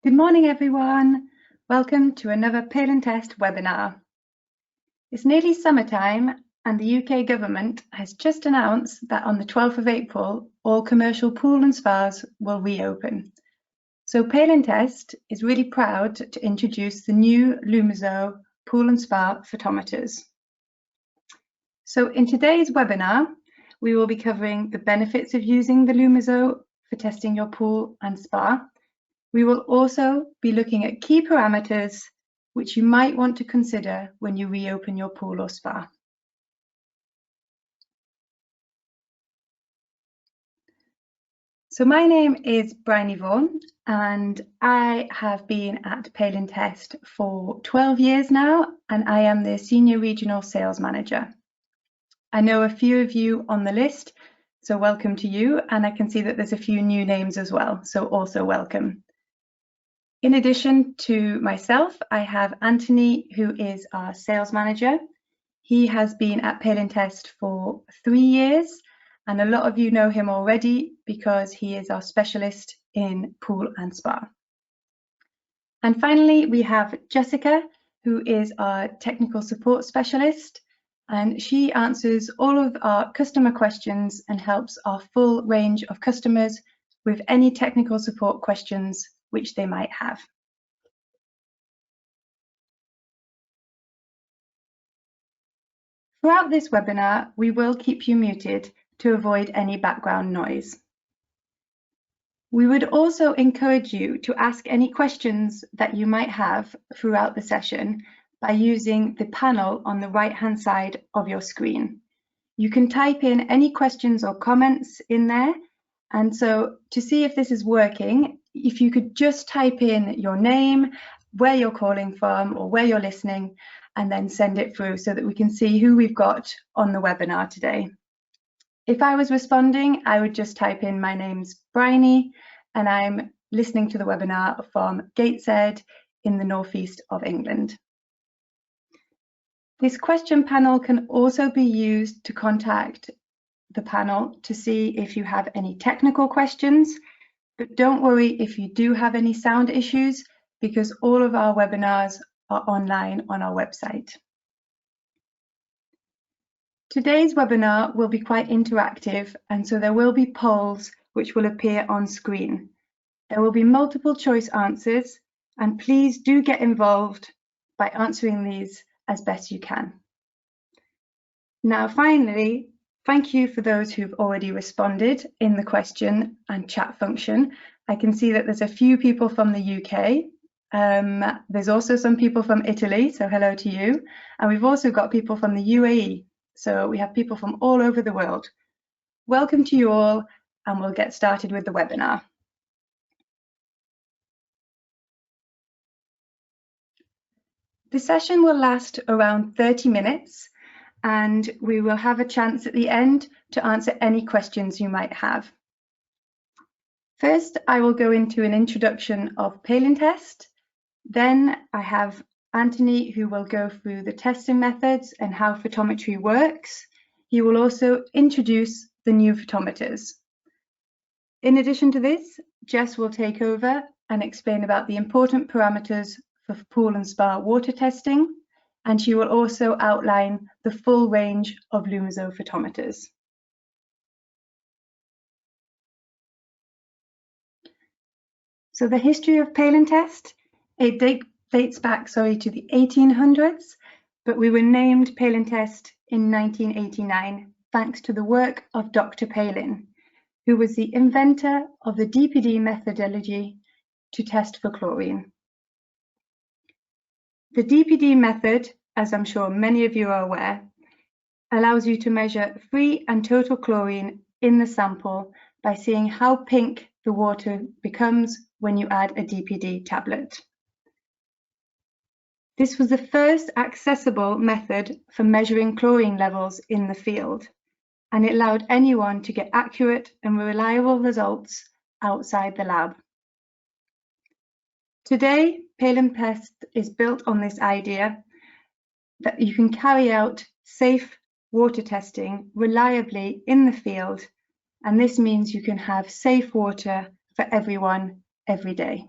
Good morning, everyone. Welcome to another Photometers webinar. It's nearly summertime and the UK government has just announced that on the 12th of April, all commercial pool and spas will reopen. So Photometers is really proud to introduce the new Lumiso Pool and Spa Photometers. So in today's webinar, we will be covering the benefits of using the Lumiso for testing your pool and spa. We will also be looking at key parameters which you might want to consider when you reopen your pool or spa. So my name is Bryony Vaughan and I have been at Photometers for 12 years now and I am the Senior Regional Sales Manager. I know a few of you on the list, so welcome to you, and I can see that there's a few new names as well, so also welcome. In addition to myself, I have Anthony, who is our sales manager. He has been at Photometers for 3 years, and a lot of you know him already because he is our specialist in pool and spa. And finally, we have Jessica, who is our technical support specialist, and she answers all of our customer questions and helps our full range of customers with any technical support questions which they might have. Throughout this webinar, we will keep you muted to avoid any background noise. We would also encourage you to ask any questions that you might have throughout the session by using the panel on the right-hand side of your screen. You can type in any questions or comments in there, and so to see if this is working, if you could just type in your name, where you're calling from or where you're listening, and then send it through so that we can see who we've got on the webinar today. If I was responding, I would just type in my name's Bryony and I'm listening to the webinar from Gateshead in the northeast of England. This question panel can also be used to contact the panel to see if you have any technical questions, but don't worry if you do have any sound issues because all of our webinars are online on our website. Today's webinar will be quite interactive, and so there will be polls which will appear on screen. There will be multiple choice answers, and please do get involved by answering these as best you can. Now, finally, thank you for those who've already responded in the question and chat function. I can see that there's a few people from the UK. There's also some people from Italy, so hello to you. And we've also got people from the UAE. So we have people from all over the world. Welcome to you all, and we'll get started with the webinar. The session will last around 30 minutes, and we will have a chance at the end to answer any questions you might have. First, I will go into an introduction of Photometers. Then I have Anthony, who will go through the testing methods and how photometry works. He will also introduce the new photometers. In addition to this, Jess will take over and explain about the important parameters for pool and spa water testing, and she will also outline the full range of Lumiso photometers. So the history of Photometers, it dates back to the 1800s, but we were named Photometers in 1989 thanks to the work of Dr. Palin, who was the inventor of the DPD methodology to test for chlorine. The DPD method, as I'm sure many of you are aware, allows you to measure free and total chlorine in the sample by seeing how pink the water becomes when you add a DPD tablet. This was the first accessible method for measuring chlorine levels in the field, and it allowed anyone to get accurate and reliable results outside the lab. Today, Photometers is built on this idea that you can carry out safe water testing reliably in the field, and this means you can have safe water for everyone every day.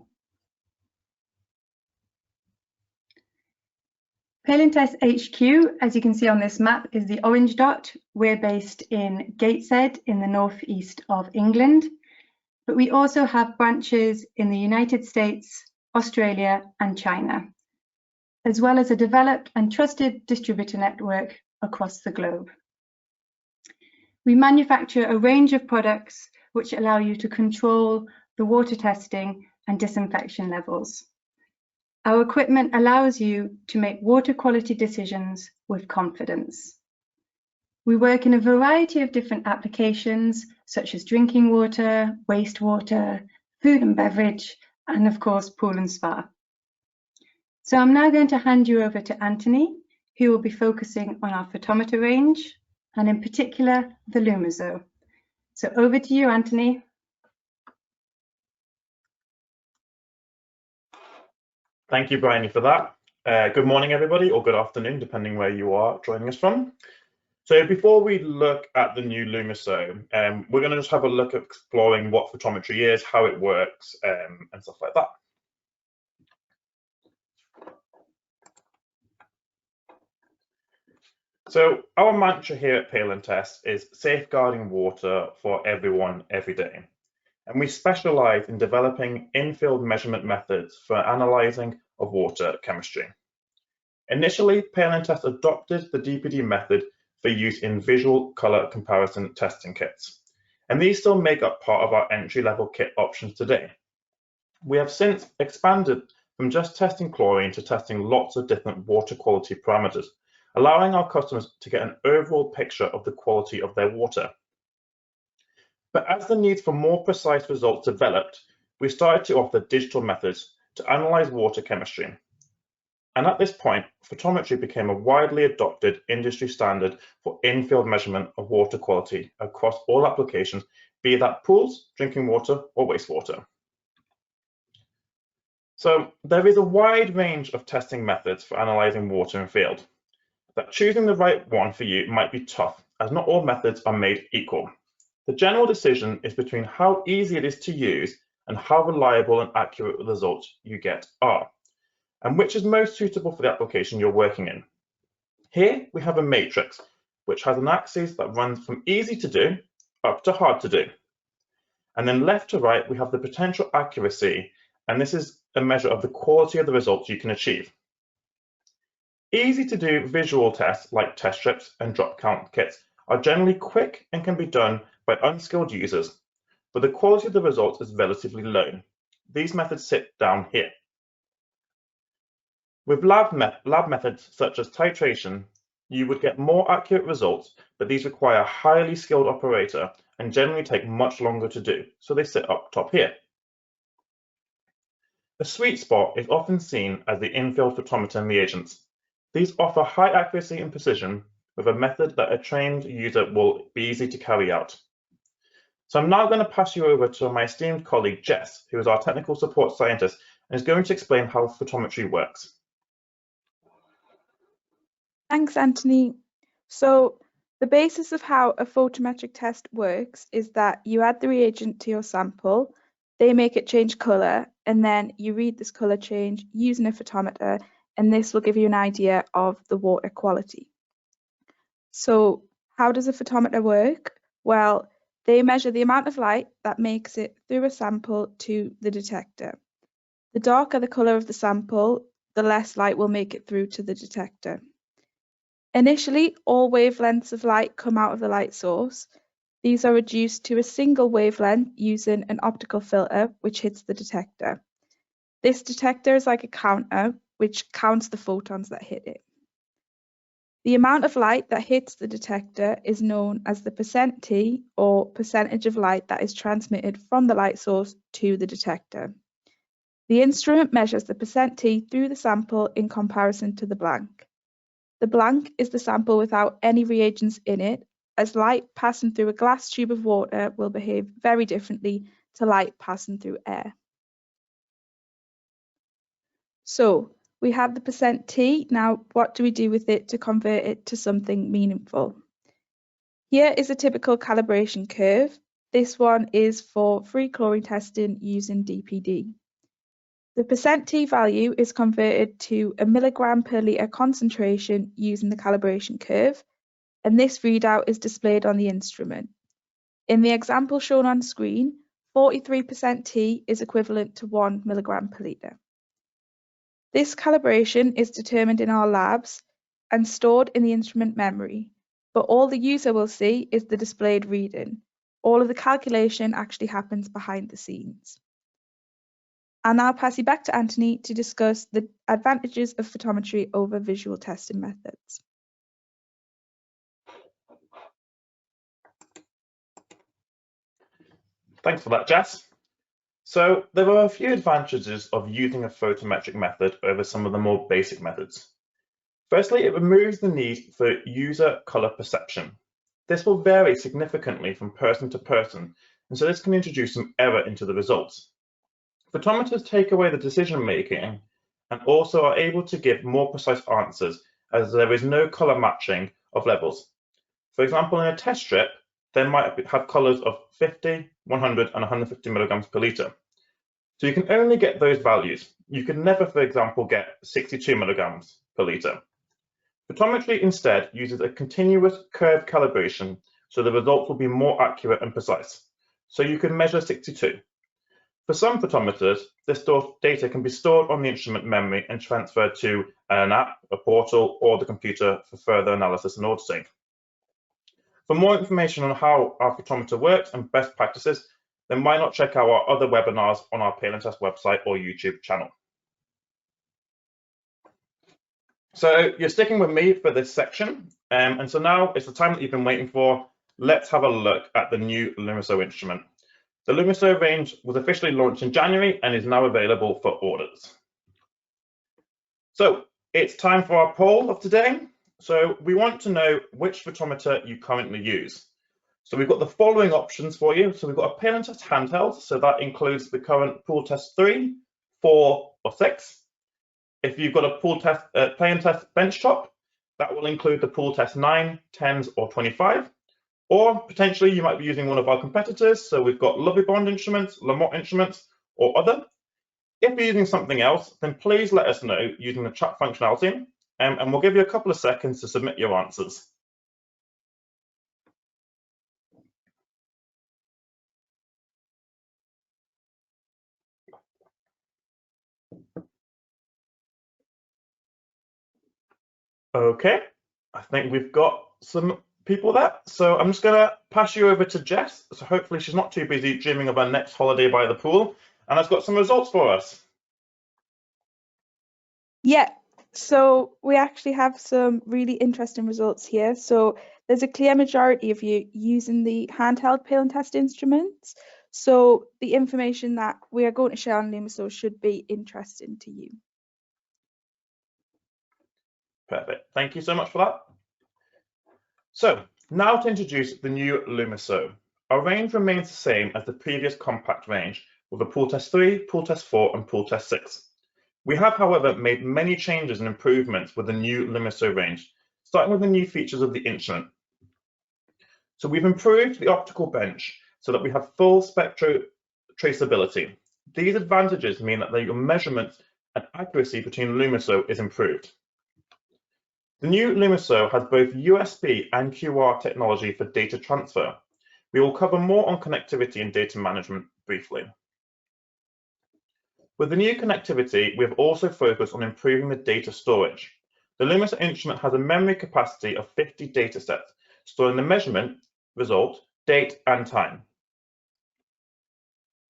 Photometers HQ, as you can see on this map, is the orange dot. We're based in Gateshead in the northeast of England, but we also have branches in the United States, Australia, and China, as well as a developed and trusted distributor network across the globe. We manufacture a range of products which allow you to control the water testing and disinfection levels. Our equipment allows you to make water quality decisions with confidence. We work in a variety of different applications, such as drinking water, wastewater, food and beverage, and of course, pool and spa. So I'm now going to hand you over to Anthony, who will be focusing on our photometer range, and in particular, the Lumiso. So over to you, Anthony. Thank you, Bryony, for that. Good morning, everybody, or good afternoon, depending where you are joining us from. So before we look at the new Lumiso, we're going to just have a look at exploring what photometry is, how it works, and stuff like that. So our mantra here at Photometers is safeguarding water for everyone, every day. And we specialize in developing in-field measurement methods for analyzing of water chemistry. Initially, Photometers adopted the DPD method for use in visual color comparison testing kits, and these still make up part of our entry-level kit options today. We have since expanded from just testing chlorine to testing lots of different water quality parameters, allowing our customers to get an overall picture of the quality of their water. But as the need for more precise results developed, we started to offer digital methods to analyze water chemistry. And at this point, photometry became a widely adopted industry standard for in-field measurement of water quality across all applications, be that pools, drinking water, or wastewater. So there is a wide range of testing methods for analyzing water in field. But choosing the right one for you might be tough, as not all methods are made equal. The general decision is between how easy it is to use and how reliable and accurate the results you get are, and which is most suitable for the application you're working in. Here we have a matrix, which has an axis that runs from easy to do up to hard to do. And then left to right, we have the potential accuracy, and this is a measure of the quality of the results you can achieve. Easy to do visual tests like test strips and drop count kits are generally quick and can be done by unskilled users, but the quality of the results is relatively low. These methods sit down here. With lab methods such as titration, you would get more accurate results, but these require a highly skilled operator and generally take much longer to do, so they sit up top here. The sweet spot is often seen as the in-field photometer and reagents. These offer high accuracy and precision with a method that a trained user will be easy to carry out. So I'm now going to pass you over to my esteemed colleague Jess, who is our technical support scientist and is going to explain how photometry works. Thanks, Anthony. So the basis of how a photometric test works is that you add the reagent to your sample, they make it change colour, and then you read this colour change using a photometer, and this will give you an idea of the water quality. So how does a photometer work? Well, they measure the amount of light that makes it through a sample to the detector. The darker the colour of the sample, the less light will make it through to the detector. Initially, all wavelengths of light come out of the light source. These are reduced to a single wavelength using an optical filter which hits the detector. This detector is like a counter which counts the photons that hit it. The amount of light that hits the detector is known as the percent T, or percentage of light that is transmitted from the light source to the detector. The instrument measures the percent T through the sample in comparison to the blank. The blank is the sample without any reagents in it, as light passing through a glass tube of water will behave very differently to light passing through air. So we have the percent T. Now, what do we do with it to convert it to something meaningful? Here is a typical calibration curve. This one is for free chlorine testing using DPD. The percent T value is converted to a milligram per litre concentration using the calibration curve, and this readout is displayed on the instrument. In the example shown on screen, 43% T is equivalent to 1 milligram per litre. This calibration is determined in our labs and stored in the instrument memory, but all the user will see is the displayed reading. All of the calculation actually happens behind the scenes. I'll now pass you back to Anthony to discuss the advantages of photometry over visual testing methods. Thanks for that, Jess. So there are a few advantages of using a photometric method over some of the more basic methods. Firstly, it removes the need for user color perception. This will vary significantly from person to person, and so this can introduce some error into the results. Photometers take away the decision making and also are able to give more precise answers as there is no color matching of levels. For example, in a test strip, they might have colors of 50, 100 and 150 milligrams per litre. So you can only get those values. You can never, for example, get 62 milligrams per litre. Photometry instead uses a continuous curve calibration, so the results will be more accurate and precise. So you can measure 62. For some photometers, this data can be stored on the instrument memory and transferred to an app, a portal, or the computer for further analysis and auditing. For more information on how our photometer works and best practices, then why not check out our other webinars on our Pale and Test website or YouTube channel. So you're sticking with me for this section, and so now it's the time that you've been waiting for. Let's have a look at the new Lumiso instrument. The Lumiso range was officially launched in January and is now available for orders. So it's time for our poll of today. So we want to know which photometer you currently use. So we've got the following options for you. So we've got a Pale and Test handheld, so that includes the current Pooltest 3, 4 or 6. If you've got a Pale and Test benchtop, that will include the Pooltest 9, 10s or 25. Or potentially you might be using one of our competitors. So we've got Lovely Bond instruments, Lamont instruments, or other. If you're using something else, then please let us know using the chat functionality, and we'll give you a couple of seconds to submit your answers. Okay, I think we've got some people there. So I'm just going to pass you over to Jess. So hopefully she's not too busy dreaming of her next holiday by the pool, and has got some results for us. Yeah, so we actually have some really interesting results here. So there's a clear majority of you using the handheld Pale and Test instruments. So the information that we are going to share on Lumiso should be interesting to you. Perfect. Thank you so much for that. So now to introduce the new Lumiso. Our range remains the same as the previous compact range with the Pooltest 3, Pooltest 4 and Pooltest 6. We have, however, made many changes and improvements with the new Lumiso range, starting with the new features of the instrument. So we've improved the optical bench so that we have full spectral traceability. These advantages mean that your measurements and accuracy between Lumiso is improved. The new Lumiso has both USB and QR technology for data transfer. We will cover more on connectivity and data management briefly. With the new connectivity, we have also focused on improving the data storage. The Lumiso instrument has a memory capacity of 50 datasets, storing the measurement, result, date, and time.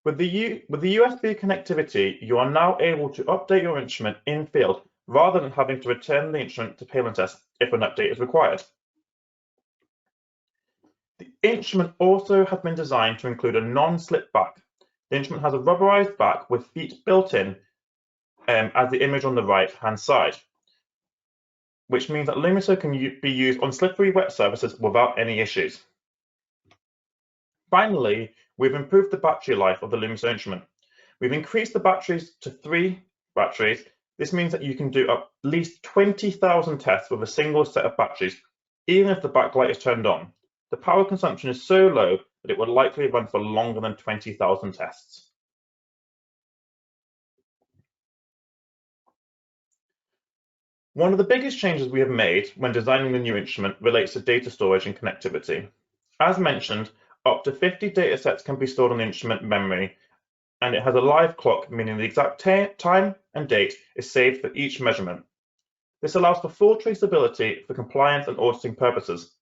With the USB connectivity, you are now able to update your instrument in field rather than having to return the instrument to Pale and Test if an update is required. The instrument also has been designed to include a non-slip back. The instrument has a rubberized back with feet built in as the image on the right-hand side, which means that Lumiso can be used on slippery wet surfaces without any issues. Finally, we've improved the battery life of the Lumiso instrument. We've increased the batteries to 3 batteries. This means that you can do at least 20,000 tests with a single set of batteries, even if the backlight is turned on. The power consumption is so low that it would likely run for longer than 20,000 tests. One of the biggest changes we have made when designing the new instrument relates to data storage and connectivity. As mentioned, up to 50 datasets can be stored on the instrument memory, and it has a live clock, meaning the exact time and date is saved for each measurement. This allows for full traceability for compliance and auditing purposes.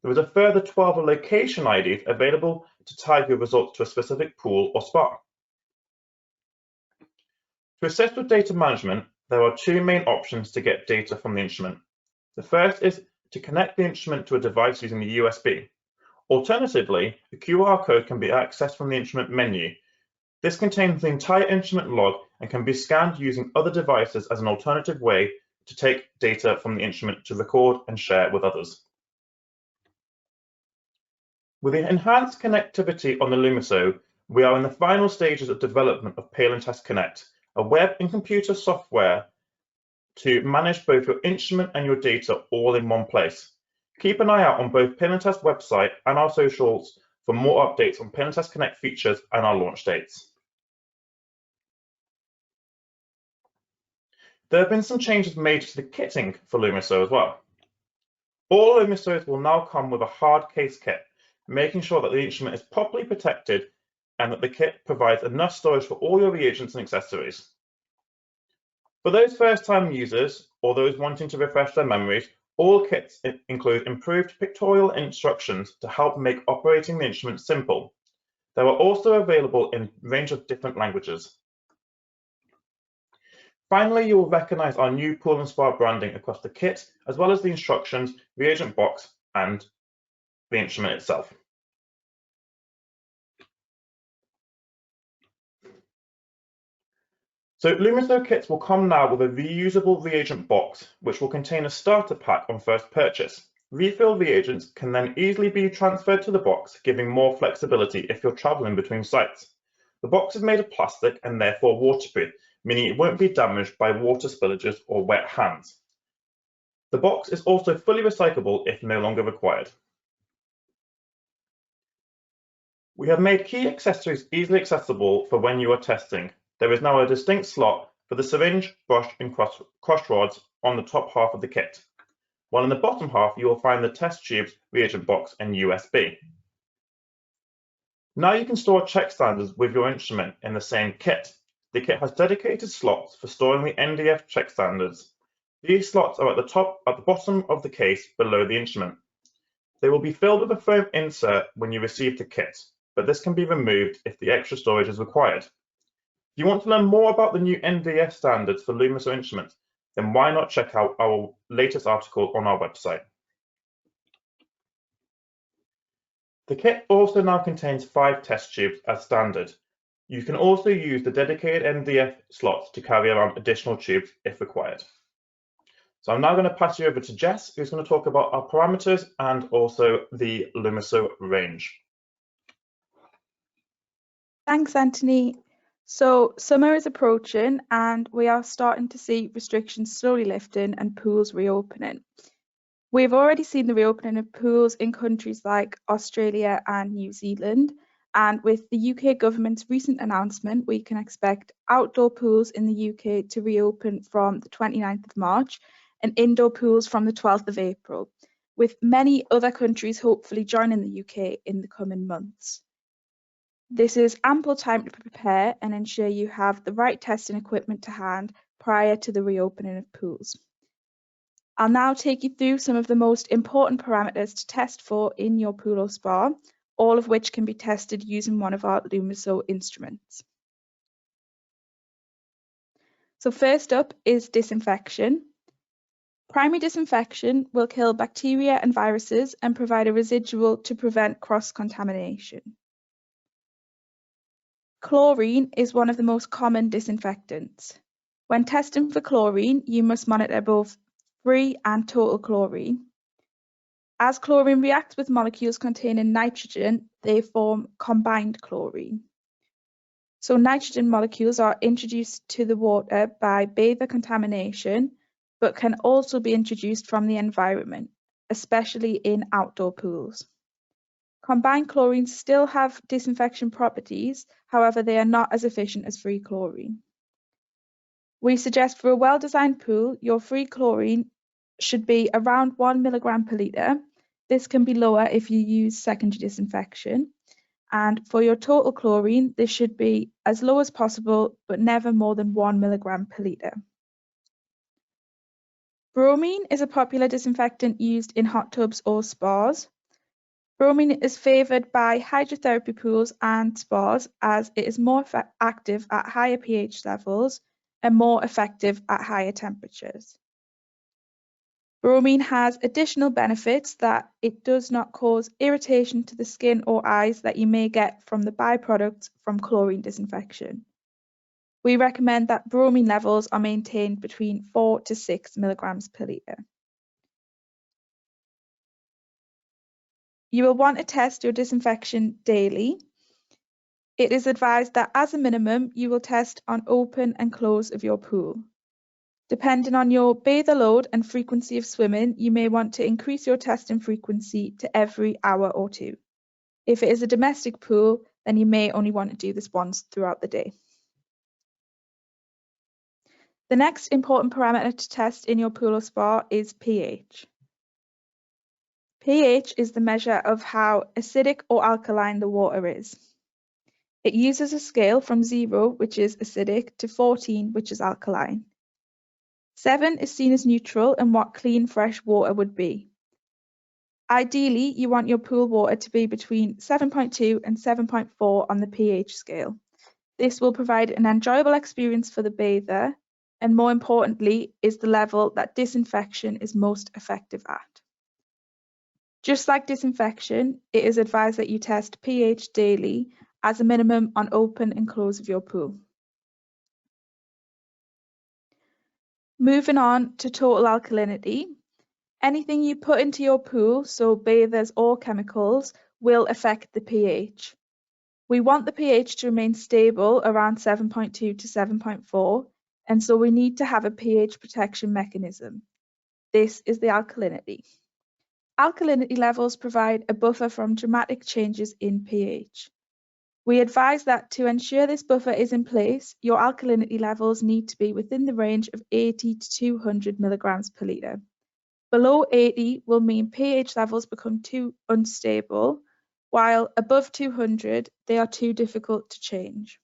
There is a further 12 location IDs available to tie your results to a specific pool or spa. To assist with data management, there are two main options to get data from the instrument. The first is to connect the instrument to a device using the USB. Alternatively, the QR code can be accessed from the instrument menu. This contains the entire instrument log and can be scanned using other devices as an alternative way to take data from the instrument to record and share with others. With the enhanced connectivity on the Lumiso, we are in the final stages of development of PalinTest Connect, a web and computer software to manage both your instrument and your data all in one place. Keep an eye out on both PalinTest website and our socials for more updates on PalinTest Connect features and our launch dates. There have been some changes made to the kitting for Lumiso as well. All Lumisos will now come with a hard case kit, making sure that the instrument is properly protected and that the kit provides enough storage for all your reagents and accessories. For those first-time users or those wanting to refresh their memories, all kits include improved pictorial instructions to help make operating the instrument simple. They are also available in a range of different languages. Finally, you will recognize our new Pool and Spa branding across the kit, as well as the instructions, reagent box, and the instrument itself. So Lumiso kits will come now with a reusable reagent box, which will contain a starter pack on first purchase. Refilled reagents can then easily be transferred to the box, giving more flexibility if you're traveling between sites. The box is made of plastic and therefore waterproof, meaning it won't be damaged by water spillages or wet hands. The box is also fully recyclable if no longer required. We have made key accessories easily accessible for when you are testing. There is now a distinct slot for the syringe, brush and cross rods on the top half of the kit, while in the bottom half you will find the test tubes, reagent box and USB. Now you can store check standards with your instrument in the same kit. The kit has dedicated slots for storing the NDF check standards. These slots are at the bottom of the case below the instrument. They will be filled with a foam insert when you receive the kit, but this can be removed if the extra storage is required. If you want to learn more about the new NDF standards for Lumiso instruments, then why not check out our latest article on our website. The kit also now contains 5 test tubes as standard. You can also use the dedicated NDF slots to carry around additional tubes if required. So I'm now going to pass you over to Jess, who's going to talk about our parameters and also the Lumiso range. Thanks, Anthony. So summer is approaching and we are starting to see restrictions slowly lifting and pools reopening. We've already seen the reopening of pools in countries like Australia and New Zealand, and with the UK government's recent announcement, we can expect outdoor pools in the UK to reopen from the 29th of March and indoor pools from the 12th of April, with many other countries hopefully joining the UK in the coming months. This is ample time to prepare and ensure you have the right testing equipment to hand prior to the reopening of pools. I'll now take you through some of the most important parameters to test for in your pool or spa, all of which can be tested using one of our Lumiso instruments. So first up is disinfection. Primary disinfection will kill bacteria and viruses and provide a residual to prevent cross-contamination. Chlorine is one of the most common disinfectants. When testing for chlorine, you must monitor both free and total chlorine. As chlorine reacts with molecules containing nitrogen, they form combined chlorine. So nitrogen molecules are introduced to the water by bather contamination, but can also be introduced from the environment, especially in outdoor pools. Combined chlorines still have disinfection properties, however, they are not as efficient as free chlorine. We suggest for a well-designed pool, your free chlorine should be around 1 milligram per litre. This can be lower if you use secondary disinfection. And for your total chlorine, this should be as low as possible, but never more than 1 milligram per litre. Bromine is a popular disinfectant used in hot tubs or spas. Bromine is favoured by hydrotherapy pools and spas as it is more active at higher pH levels and more effective at higher temperatures. Bromine has additional benefits that it does not cause irritation to the skin or eyes that you may get from the byproducts from chlorine disinfection. We recommend that bromine levels are maintained between 4 to 6 milligrams per litre. You will want to test your disinfection daily. It is advised that as a minimum, you will test on open and close of your pool. Depending on your bather load and frequency of swimming, you may want to increase your testing frequency to every hour or two. If it is a domestic pool, then you may only want to do this once throughout the day. The next important parameter to test in your pool or spa is pH. pH is the measure of how acidic or alkaline the water is. It uses a scale from 0, which is acidic, to 14, which is alkaline. 7 is seen as neutral and what clean, fresh water would be. Ideally, you want your pool water to be between 7.2 and 7.4 on the pH scale. This will provide an enjoyable experience for the bather, and more importantly, is the level that disinfection is most effective at. Just like disinfection, it is advised that you test pH daily as a minimum on open and close of your pool. Moving on to total alkalinity. Anything you put into your pool, so bathers or chemicals, will affect the pH. We want the pH to remain stable around 7.2 to 7.4, and so we need to have a pH protection mechanism. This is the alkalinity. Alkalinity levels provide a buffer from dramatic changes in pH. We advise that to ensure this buffer is in place, your alkalinity levels need to be within the range of 80 to 200 milligrams per litre. Below 80 will mean pH levels become too unstable, while above 200, they are too difficult to change.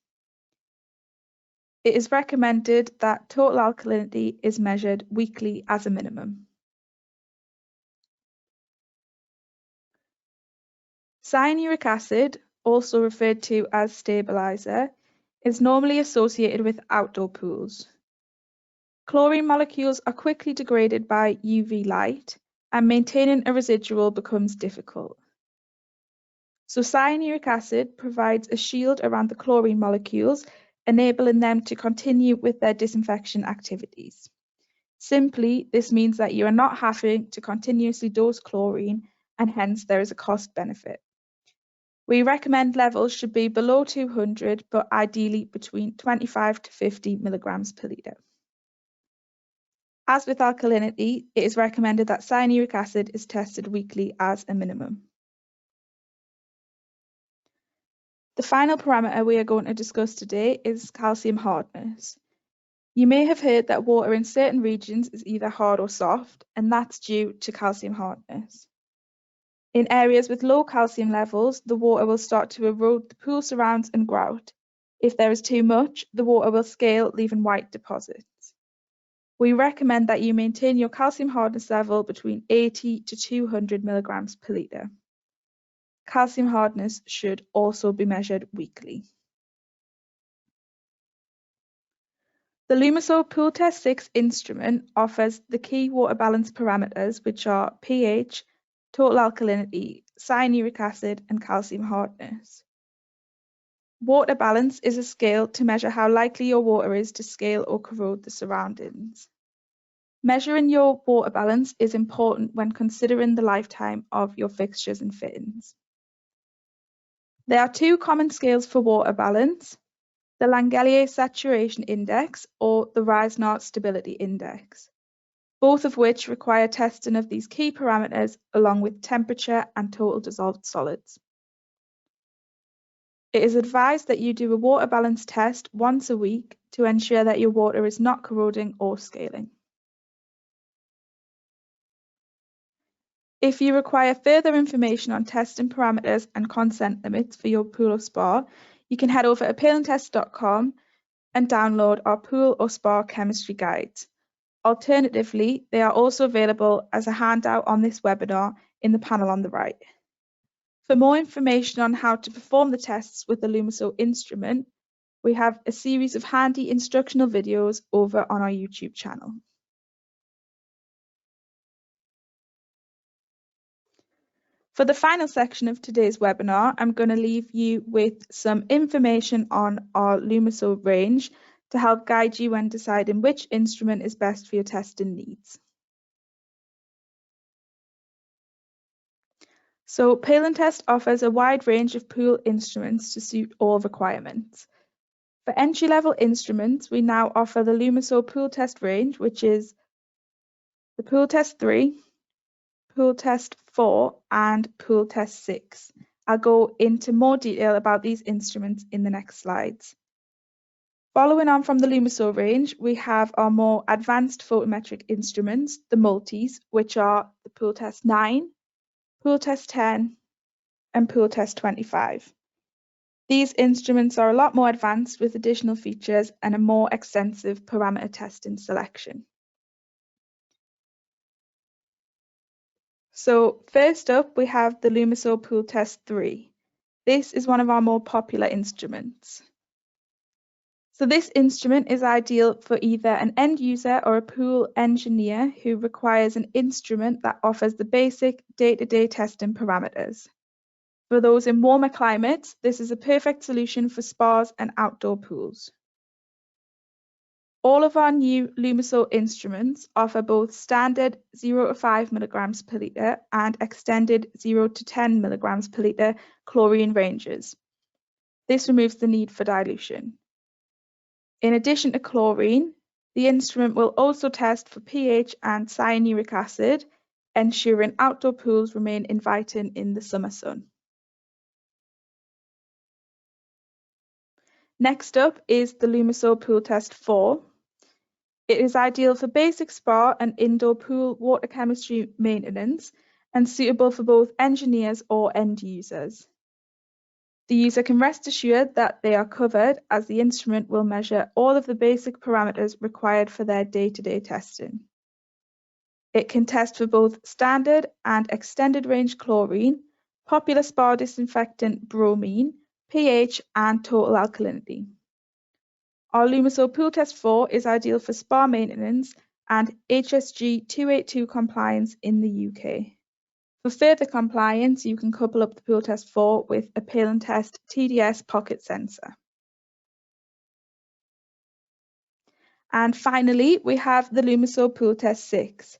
It is recommended that total alkalinity is measured weekly as a minimum. Cyanuric acid, also referred to as stabilizer, is normally associated with outdoor pools. Chlorine molecules are quickly degraded by UV light, and maintaining a residual becomes difficult. So cyanuric acid provides a shield around the chlorine molecules, enabling them to continue with their disinfection activities. Simply, this means that you are not having to continuously dose chlorine, and hence there is a cost benefit. We recommend levels should be below 200, but ideally between 25 to 50 milligrams per litre. As with alkalinity, it is recommended that cyanuric acid is tested weekly as a minimum. The final parameter we are going to discuss today is calcium hardness. You may have heard that water in certain regions is either hard or soft, and that's due to calcium hardness. In areas with low calcium levels, the water will start to erode the pool surrounds and grout. If there is too much, the water will scale, leaving white deposits. We recommend that you maintain your calcium hardness level between 80 to 200 milligrams per litre. Calcium hardness should also be measured weekly. The Lumiso Pooltest 6 instrument offers the key water balance parameters, which are pH, total alkalinity, cyanuric acid, and calcium hardness. Water balance is a scale to measure how likely your water is to scale or corrode the surroundings. Measuring your water balance is important when considering the lifetime of your fixtures and fittings. There are two common scales for water balance: the Langelier Saturation Index or the Reisner Stability Index, both of which require testing of these key parameters along with temperature and total dissolved solids. It is advised that you do a water balance test once a week to ensure that your water is not corroding or scaling. If you require further information on testing parameters and consent limits for your pool or spa, you can head over to paleandtest.com and download our pool or spa chemistry guides. Alternatively, they are also available as a handout on this webinar in the panel on the right. For more information on how to perform the tests with the Lumiso instrument, we have a series of handy instructional videos over on our YouTube channel. For the final section of today's webinar, I'm going to leave you with some information on our Lumiso range to help guide you when deciding which instrument is best for your testing needs. So Paleantest offers a wide range of pool instruments to suit all requirements. For entry-level instruments, we now offer the Lumiso Pooltest range, which is the Pooltest 3, Pooltest 4 and Pooltest 6. I'll go into more detail about these instruments in the next slides. Following on from the Lumiso range, we have our more advanced photometric instruments, the multis, which are the Pooltest 9, Pooltest 10 and Pooltest 25. These instruments are a lot more advanced with additional features and a more extensive parameter testing selection. So first up, we have the Lumiso Pooltest 3. This is one of our more popular instruments. So this instrument is ideal for either an end user or a pool engineer who requires an instrument that offers the basic day-to-day testing parameters. For those in warmer climates, this is a perfect solution for spas and outdoor pools. All of our new Lumiso instruments offer both standard 0 to 5 milligrams per litre and extended 0 to 10 milligrams per litre chlorine ranges. This removes the need for dilution. In addition to chlorine, the instrument will also test for pH and cyanuric acid, ensuring outdoor pools remain inviting in the summer sun. Next up is the Lumiso Pooltest 4. It is ideal for basic spa and indoor pool water chemistry maintenance and suitable for both engineers or end users. The user can rest assured that they are covered as the instrument will measure all of the basic parameters required for their day-to-day testing. It can test for both standard and extended range chlorine, popular spa disinfectant bromine, pH and total alkalinity. Our Lumiso Pooltest 4 is ideal for spa maintenance and HSG 282 compliance in the UK. For further compliance, you can couple up the Pooltest 4 with a Paleantest TDS pocket sensor. And finally, we have the Lumiso Pooltest 6.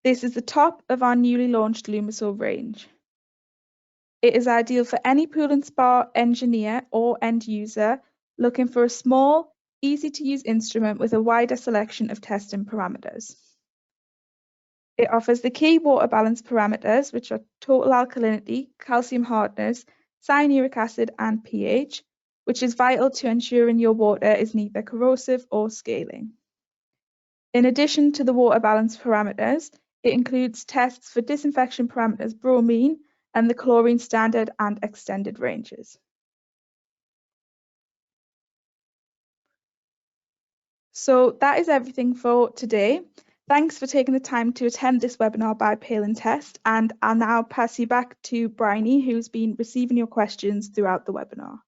This is the top of our newly launched Lumiso range. It is ideal for any pool and spa engineer or end user looking for a small, easy-to-use instrument with a wider selection of testing parameters. It offers the key water balance parameters, which are total alkalinity, calcium hardness, cyanuric acid, and pH, which is vital to ensuring your water is neither corrosive or scaling. In addition to the water balance parameters, it includes tests for disinfection parameters bromine and the chlorine standard and extended ranges. So that is everything for today. Thanks for taking the time to attend this webinar by Paleantest, and I'll now pass you back to Bryony, who's been receiving your questions throughout the webinar.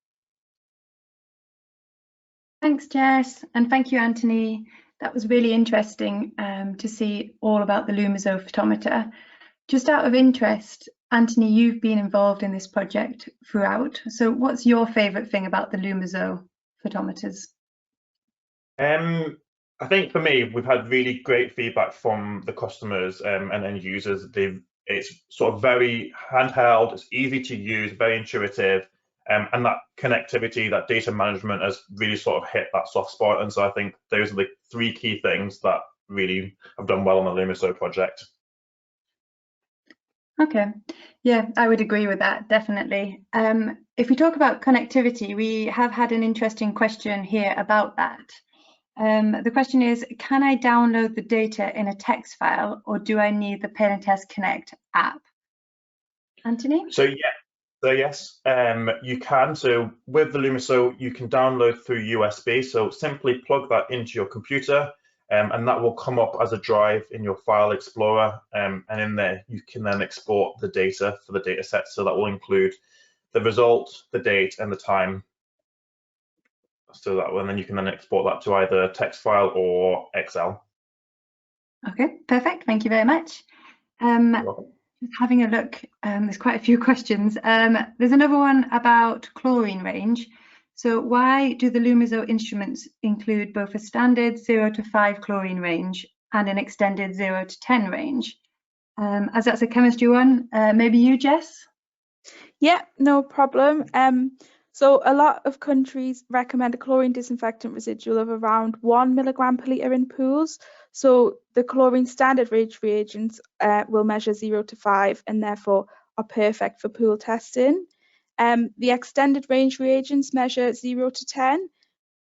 Thanks, Jess, and thank you, Anthony. That was really interesting to see all about the Lumiso photometer. Just out of interest, Anthony, you've been involved in this project throughout. So what's your favourite thing about the Lumiso photometers? I think for me, we've had really great feedback from the customers and end users. It's sort of very handheld, it's easy to use, very intuitive, and that connectivity, that data management has really sort of hit that soft spot. And so I think those are the three key things that really have done well on the Lumiso project. Okay, yeah, I would agree with that, definitely. If we talk about connectivity, we have had an interesting question here about that. The question is, can I download the data in a text file, or do I need the Pale&Test Connect app? Anthony? Yes, you can. So with the Lumiso, you can download through USB. So simply plug that into your computer, and that will come up as a drive in your file explorer. And in there, you can then export the data for the data set. So that will include the result, the date, and the time. So that one, then you can then export that to either text file or Excel. Okay, perfect. Thank you very much. You're welcome. Just having a look, there's quite a few questions. There's another one about chlorine range. So why do the Lumiso instruments include both a standard 0 to 5 chlorine range and an extended 0 to 10 range? As that's a chemistry one, maybe you, Jess? Yeah, no problem. So a lot of countries recommend a chlorine disinfectant residual of around 1 milligram per litre in pools. So the chlorine standard range reagents will measure 0 to 5 and therefore are perfect for pool testing. The extended range reagents measure 0 to 10,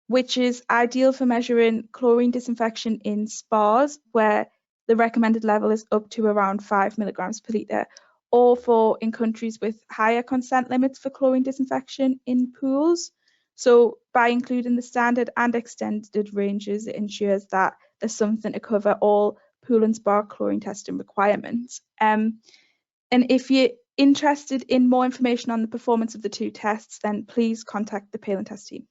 which is ideal for measuring chlorine disinfection in spas, where the recommended level is up to around 5 milligrams per litre, or for in countries with higher consent limits for chlorine disinfection in pools. So by including the standard and extended ranges, it ensures that there's something to cover all pool and spa chlorine testing requirements. And if you're interested in more information on the performance of the two tests, then please contact the Pale&Test team.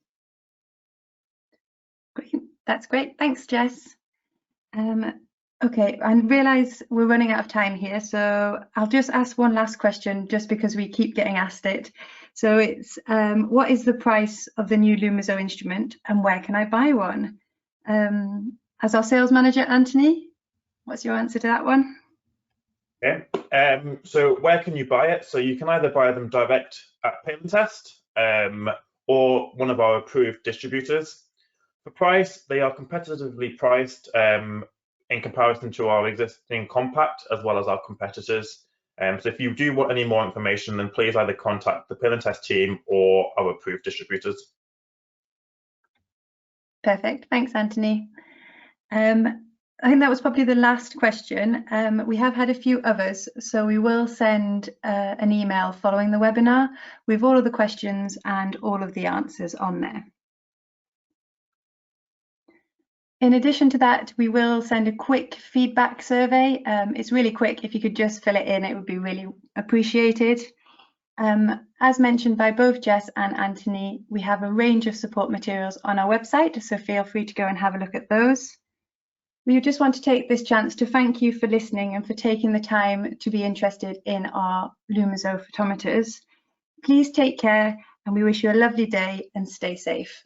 Great. That's great. Thanks, Jess. Okay, I realise we're running out of time here, so I'll just ask one last question just because we keep getting asked it. So it's, what is the price of the new Lumiso instrument and where can I buy one? As our sales manager, Anthony, what's your answer to that one? Okay. So where can you buy it? So you can either buy them direct at Pale&Test or one of our approved distributors. For price, they are competitively priced in comparison to our existing compact as well as our competitors. So if you do want any more information, then please either contact the Pale&Test team or our approved distributors. Perfect. Thanks, Anthony. I think that was probably the last question. We have had a few others, so we will send an email following the webinar with all of the questions and all of the answers on there. In addition to that, we will send a quick feedback survey. It's really quick. If you could just fill it in, it would be really appreciated. As mentioned by both Jess and Anthony, we have a range of support materials on our website, so feel free to go and have a look at those. We just want to take this chance to thank you for listening and for taking the time to be interested in our Lumiso photometers. Please take care, and we wish you a lovely day and stay safe.